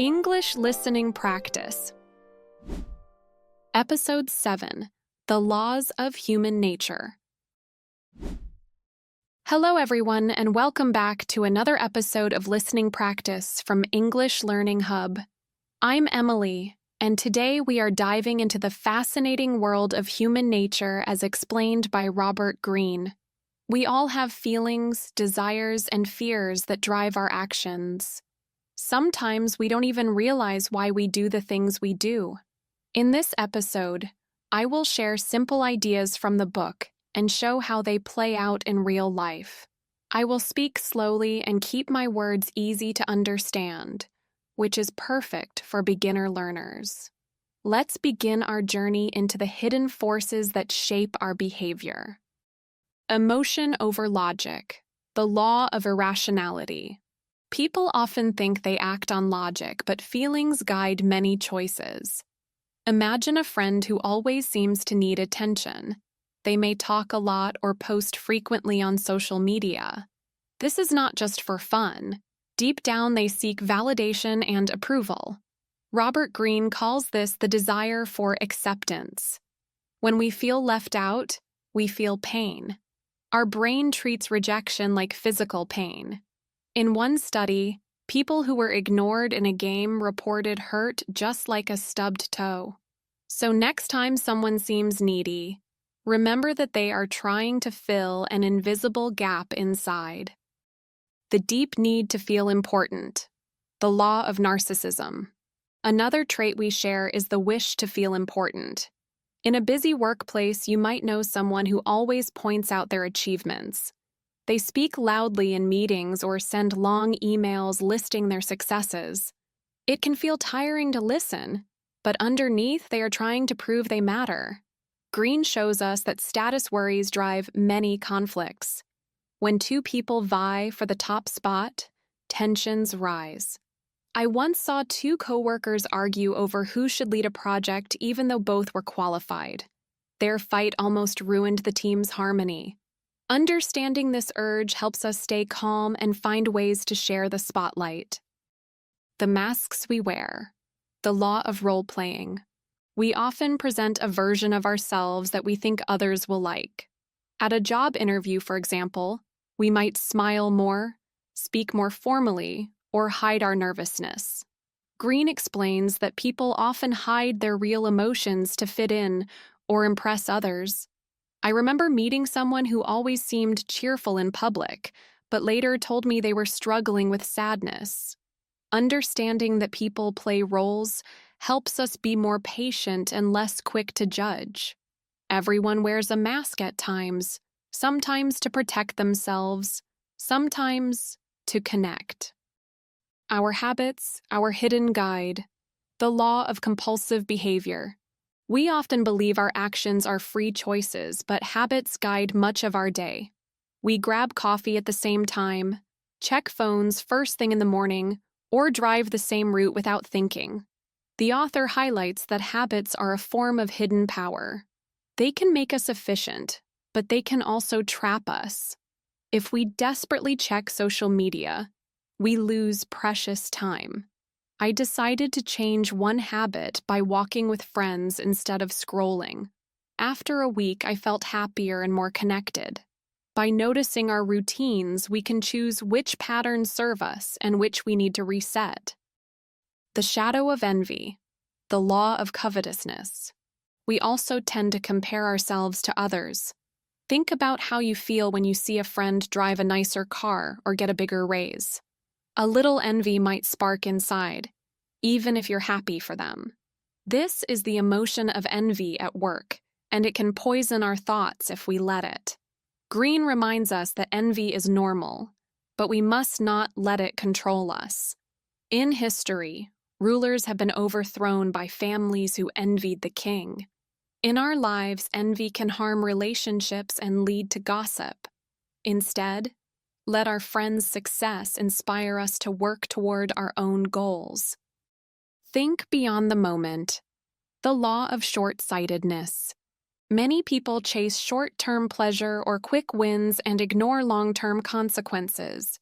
English Listening Practice. Episode 7, The Laws of Human Nature. Hello everyone, and welcome back to another episode of Listening Practice from English Learning Hub. I'm Emily, and today we are diving into the fascinating world of human nature as explained by Robert Greene. We all have feelings, desires, and fears that drive our actions. Sometimes we don't even realize why we do the things we do. In this episode, I will share simple ideas from the book and show how they play out in real life. I will speak slowly and keep my words easy to understand, which is perfect for beginner learners. Let's begin our journey into the hidden forces that shape our behavior. Emotion over logic, the law of irrationality. People often think they act on logic, but feelings guide many choices. Imagine a friend who always seems to need attention. They may talk a lot or post frequently on social media. This is not just for fun. Deep down, they seek validation and approval. Robert Greene calls this the desire for acceptance. When we feel left out, we feel pain. Our brain treats rejection like physical pain. In one study, people who were ignored in a game reported hurt just like a stubbed toe. So next time someone seems needy, remember that they are trying to fill an invisible gap inside. The deep need to feel important. The law of narcissism. Another trait we share is the wish to feel important. In a busy workplace, you might know someone who always points out their achievements. They speak loudly in meetings or send long emails listing their successes. It can feel tiring to listen, but underneath they are trying to prove they matter. Greene shows us that status worries drive many conflicts. When two people vie for the top spot, tensions rise. I once saw two coworkers argue over who should lead a project even though both were qualified. Their fight almost ruined the team's harmony. Understanding this urge helps us stay calm and find ways to share the spotlight. The masks we wear. The law of role-playing. We often present a version of ourselves that we think others will like. At a job interview, for example, we might smile more, speak more formally, or hide our nervousness. Greene explains that people often hide their real emotions to fit in or impress others. I remember meeting someone who always seemed cheerful in public, but later told me they were struggling with sadness. Understanding that people play roles helps us be more patient and less quick to judge. Everyone wears a mask at times, sometimes to protect themselves, sometimes to connect. Our habits, our hidden guide. The law of compulsive behavior. We often believe our actions are free choices, but habits guide much of our day. We grab coffee at the same time, check phones first thing in the morning, or drive the same route without thinking. The author highlights that habits are a form of hidden power. They can make us efficient, but they can also trap us. If we desperately check social media, we lose precious time. I decided to change one habit by walking with friends instead of scrolling. After a week, I felt happier and more connected. By noticing our routines, we can choose which patterns serve us and which we need to reset. The shadow of envy, the law of covetousness. We also tend to compare ourselves to others. Think about how you feel when you see a friend drive a nicer car or get a bigger raise. A little envy might spark inside, even if you're happy for them. This is the emotion of envy at work, and it can poison our thoughts if we let it. Greene reminds us that envy is normal, but we must not let it control us. In history, rulers have been overthrown by families who envied the king. In our lives, envy can harm relationships and lead to gossip. Instead, let our friends' success inspire us to work toward our own goals. Think beyond the moment. The law of short-sightedness. Many people chase short-term pleasure or quick wins and ignore long-term consequences.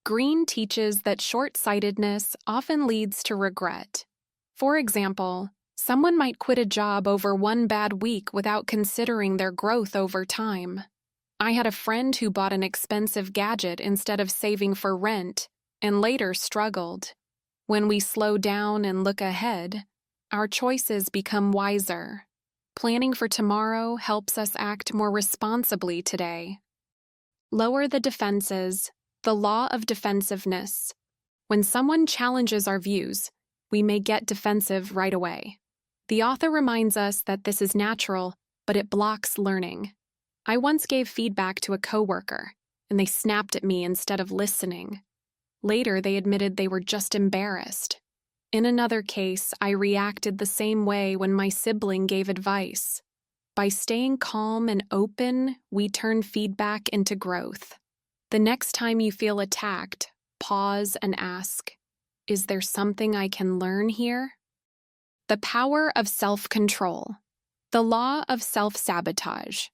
Greene teaches that short-sightedness often leads to regret. For example, someone might quit a job over one bad week without considering their growth over time. I had a friend who bought an expensive gadget instead of saving for rent and later struggled. When we slow down and look ahead, our choices become wiser. Planning for tomorrow helps us act more responsibly today. Lower the defenses, the law of defensiveness. When someone challenges our views, we may get defensive right away. The author reminds us that this is natural, but it blocks learning. I once gave feedback to a coworker, and they snapped at me instead of listening. Later, they admitted they were just embarrassed. In another case, I reacted the same way when my sibling gave advice. By staying calm and open, we turn feedback into growth. The next time you feel attacked, pause and ask, "Is there something I can learn here?" The power of self-control. The law of self-sabotage.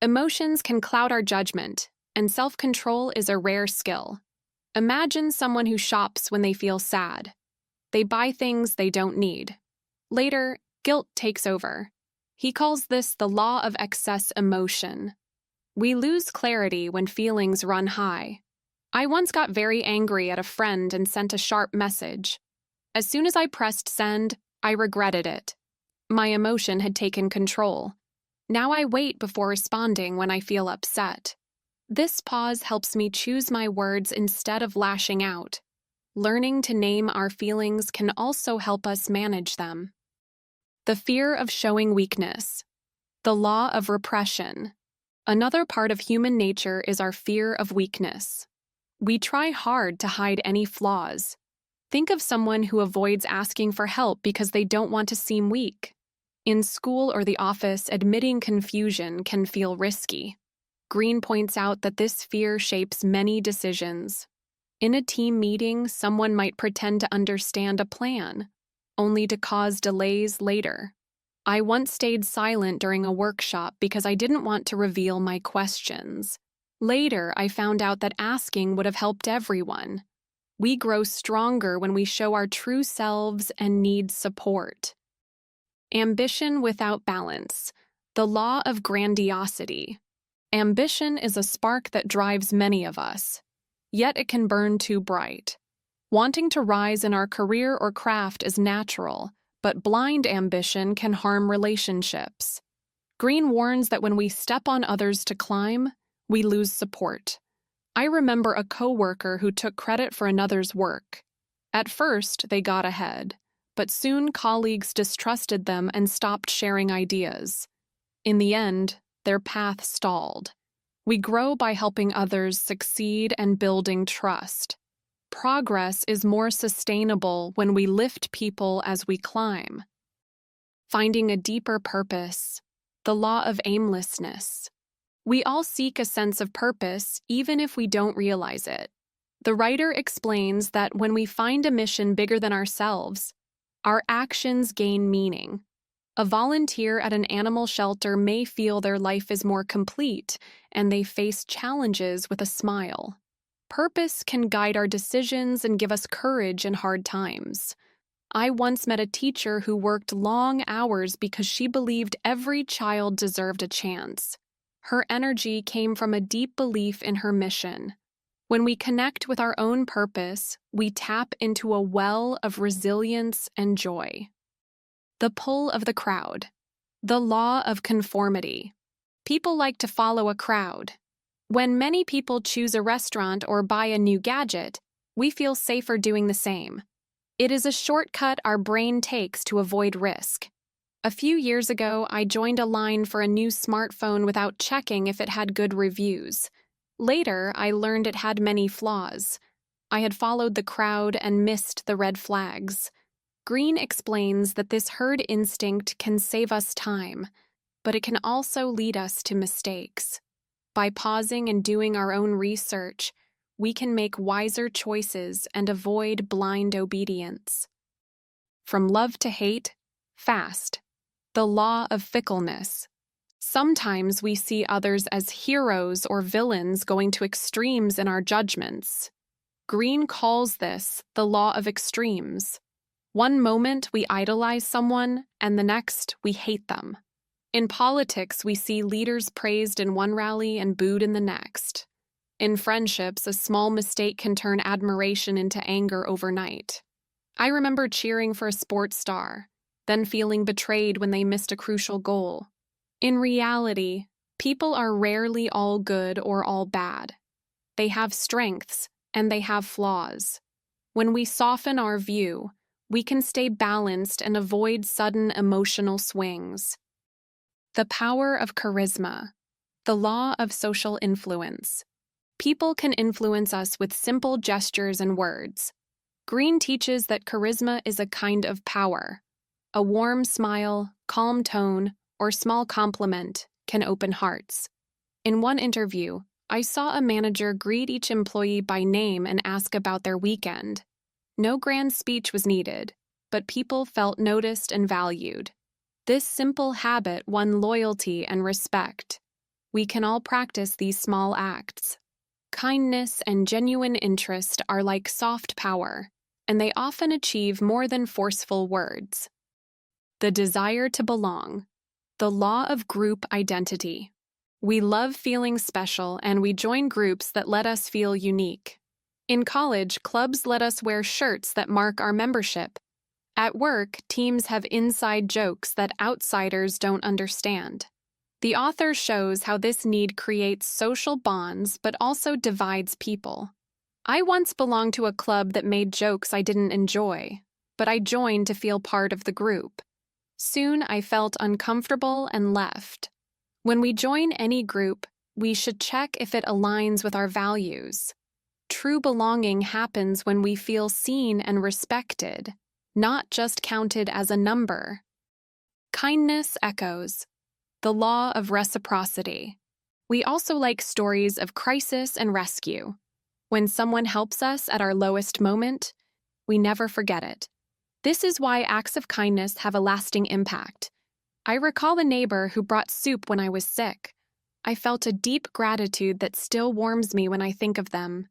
Emotions can cloud our judgment, and self-control is a rare skill. Imagine someone who shops when they feel sad. They buy things they don't need. Later, guilt takes over. He calls this the law of excess emotion. We lose clarity when feelings run high. I once got very angry at a friend and sent a sharp message. As soon as I pressed send, I regretted it. My emotion had taken control. Now I wait before responding when I feel upset. This pause helps me choose my words instead of lashing out. Learning to name our feelings can also help us manage them. The fear of showing weakness. The law of repression. Another part of human nature is our fear of weakness. We try hard to hide any flaws. Think of someone who avoids asking for help because they don't want to seem weak. In school or the office, admitting confusion can feel risky. Greene points out that this fear shapes many decisions. In a team meeting, someone might pretend to understand a plan, only to cause delays later. I once stayed silent during a workshop because I didn't want to reveal my questions. Later, I found out that asking would have helped everyone. We grow stronger when we show our true selves and need support. Ambition without balance. The law of grandiosity. Ambition is a spark that drives many of us, yet it can burn too bright. Wanting to rise in our career or craft is natural, but blind ambition can harm relationships. Greene warns that when we step on others to climb, we lose support. I remember a coworker who took credit for another's work. At first, they got ahead, but soon colleagues distrusted them and stopped sharing ideas. In the end, their path stalled. We grow by helping others succeed and building trust. Progress is more sustainable when we lift people as we climb. Finding a deeper purpose. The law of aimlessness. We all seek a sense of purpose, even if we don't realize it. The writer explains that when we find a mission bigger than ourselves, our actions gain meaning. A volunteer at an animal shelter may feel their life is more complete, and they face challenges with a smile. Purpose can guide our decisions and give us courage in hard times. I once met a teacher who worked long hours because she believed every child deserved a chance. Her energy came from a deep belief in her mission. When we connect with our own purpose, we tap into a well of resilience and joy. The pull of the crowd. The law of conformity. People like to follow a crowd. When many people choose a restaurant or buy a new gadget, we feel safer doing the same. It is a shortcut our brain takes to avoid risk. A few years ago, I joined a line for a new smartphone without checking if it had good reviews. Later, I learned it had many flaws. I had followed the crowd and missed the red flags. Greene explains that this herd instinct can save us time, but it can also lead us to mistakes. By pausing and doing our own research, we can make wiser choices and avoid blind obedience. From love to hate, fast. The law of fickleness. Sometimes we see others as heroes or villains going to extremes in our judgments. Greene calls this the law of extremes. One moment we idolize someone, and the next we hate them. In politics, we see leaders praised in one rally and booed in the next. In friendships, a small mistake can turn admiration into anger overnight. I remember cheering for a sports star, then feeling betrayed when they missed a crucial goal. In reality, people are rarely all good or all bad. They have strengths, and they have flaws. When we soften our view, we can stay balanced and avoid sudden emotional swings. The power of charisma, the law of social influence. People can influence us with simple gestures and words. Greene teaches that charisma is a kind of power. A warm smile, calm tone, or small compliment can open hearts. In one interview, I saw a manager greet each employee by name and ask about their weekend. No grand speech was needed, but people felt noticed and valued. This simple habit won loyalty and respect. We can all practice these small acts. Kindness and genuine interest are like soft power, and they often achieve more than forceful words. The desire to belong. The law of group identity. We love feeling special, and we join groups that let us feel unique. In college, clubs let us wear shirts that mark our membership. At work, teams have inside jokes that outsiders don't understand. The author shows how this need creates social bonds but also divides people. I once belonged to a club that made jokes I didn't enjoy, but I joined to feel part of the group. Soon I felt uncomfortable and left. When we join any group, we should check if it aligns with our values. True belonging happens when we feel seen and respected, not just counted as a number. Kindness echoes. The law of reciprocity. We also like stories of crisis and rescue. When someone helps us at our lowest moment, we never forget it. This is why acts of kindness have a lasting impact. I recall a neighbor who brought soup when I was sick. I felt a deep gratitude that still warms me when I think of them.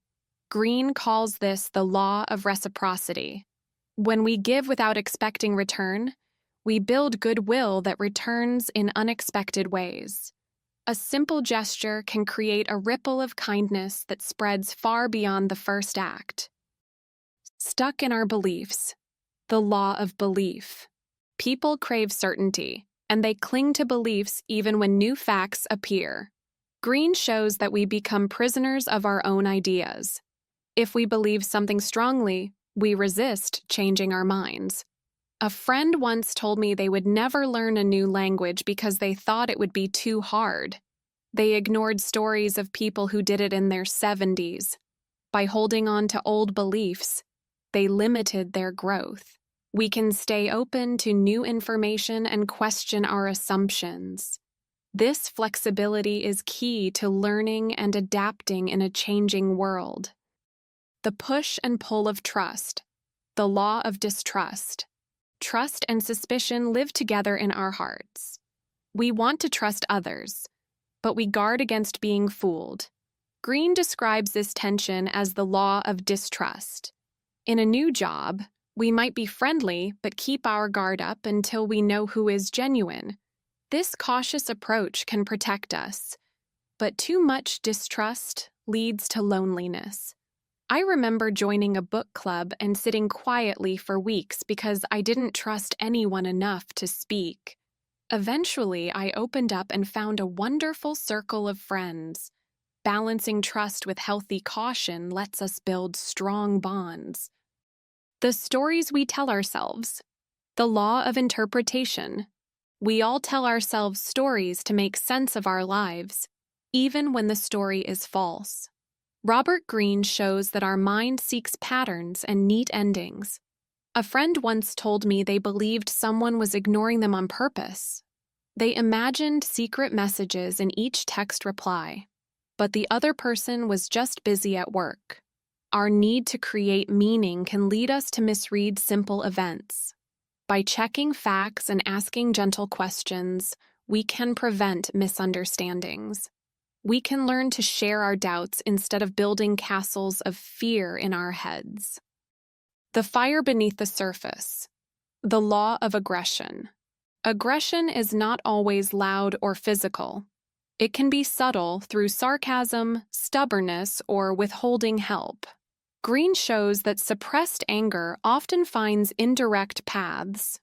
Greene calls this the law of reciprocity. When we give without expecting return, we build goodwill that returns in unexpected ways. A simple gesture can create a ripple of kindness that spreads far beyond the first act. Stuck in our beliefs. The law of belief. People crave certainty, and they cling to beliefs even when new facts appear. Greene shows that we become prisoners of our own ideas. If we believe something strongly, we resist changing our minds. A friend once told me they would never learn a new language because they thought it would be too hard. They ignored stories of people who did it in their 70s. By holding on to old beliefs, they limited their growth. We can stay open to new information and question our assumptions. This flexibility is key to learning and adapting in a changing world. The push and pull of trust. The law of distrust. Trust and suspicion live together in our hearts. We want to trust others, but we guard against being fooled. Greene describes this tension as the law of distrust. In a new job, we might be friendly but keep our guard up until we know who is genuine. This cautious approach can protect us, but too much distrust leads to loneliness. I remember joining a book club and sitting quietly for weeks because I didn't trust anyone enough to speak. Eventually, I opened up and found a wonderful circle of friends. Balancing trust with healthy caution lets us build strong bonds. The stories we tell ourselves. The law of interpretation. We all tell ourselves stories to make sense of our lives, even when the story is false. Robert Greene shows that our mind seeks patterns and neat endings. A friend once told me they believed someone was ignoring them on purpose. They imagined secret messages in each text reply, but the other person was just busy at work. Our need to create meaning can lead us to misread simple events. By checking facts and asking gentle questions, we can prevent misunderstandings. We can learn to share our doubts instead of building castles of fear in our heads. The fire beneath the surface. The law of aggression. Aggression is not always loud or physical. It can be subtle through sarcasm, stubbornness, or withholding help. Greene shows that suppressed anger often finds indirect paths.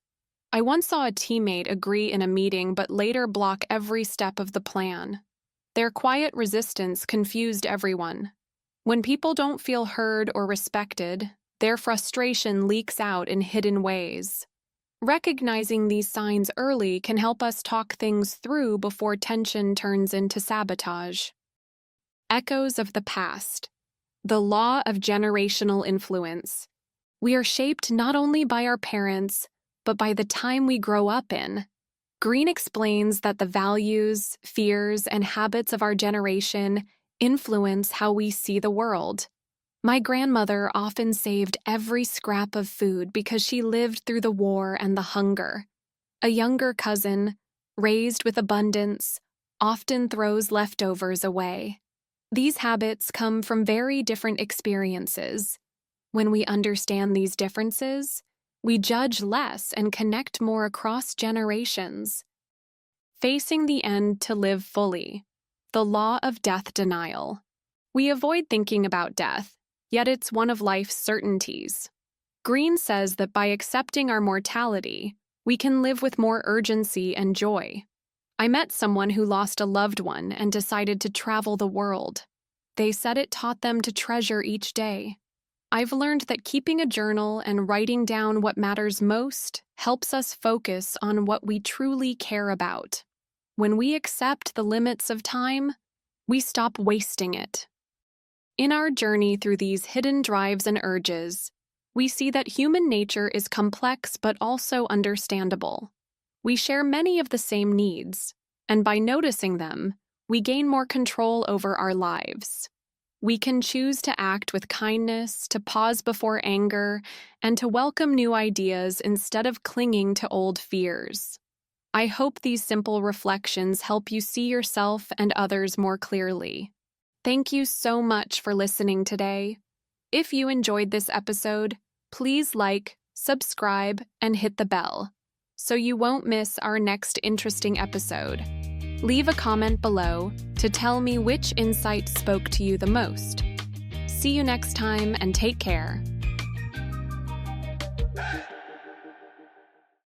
I once saw a teammate agree in a meeting but later block every step of the plan. Their quiet resistance confused everyone. When people don't feel heard or respected, their frustration leaks out in hidden ways. Recognizing these signs early can help us talk things through before tension turns into sabotage. Echoes of the past. The law of generational influence. We are shaped not only by our parents, but by the time we grow up in. Greene explains that the values, fears, and habits of our generation influence how we see the world. My grandmother often saved every scrap of food because she lived through the war and the hunger. A younger cousin, raised with abundance, often throws leftovers away. These habits come from very different experiences. When we understand these differences, we judge less and connect more across generations. Facing the end to live fully. The law of death denial. We avoid thinking about death, yet it's one of life's certainties. Greene says that by accepting our mortality, we can live with more urgency and joy. I met someone who lost a loved one and decided to travel the world. They said it taught them to treasure each day. I've learned that keeping a journal and writing down what matters most helps us focus on what we truly care about. When we accept the limits of time, we stop wasting it. In our journey through these hidden drives and urges, we see that human nature is complex but also understandable. We share many of the same needs, and by noticing them, we gain more control over our lives. We can choose to act with kindness, to pause before anger, and to welcome new ideas instead of clinging to old fears. I hope these simple reflections help you see yourself and others more clearly. Thank you so much for listening today. If you enjoyed this episode, please like, subscribe, and hit the bell so you won't miss our next interesting episode. Leave a comment below to tell me which insight spoke to you the most. See you next time and take care.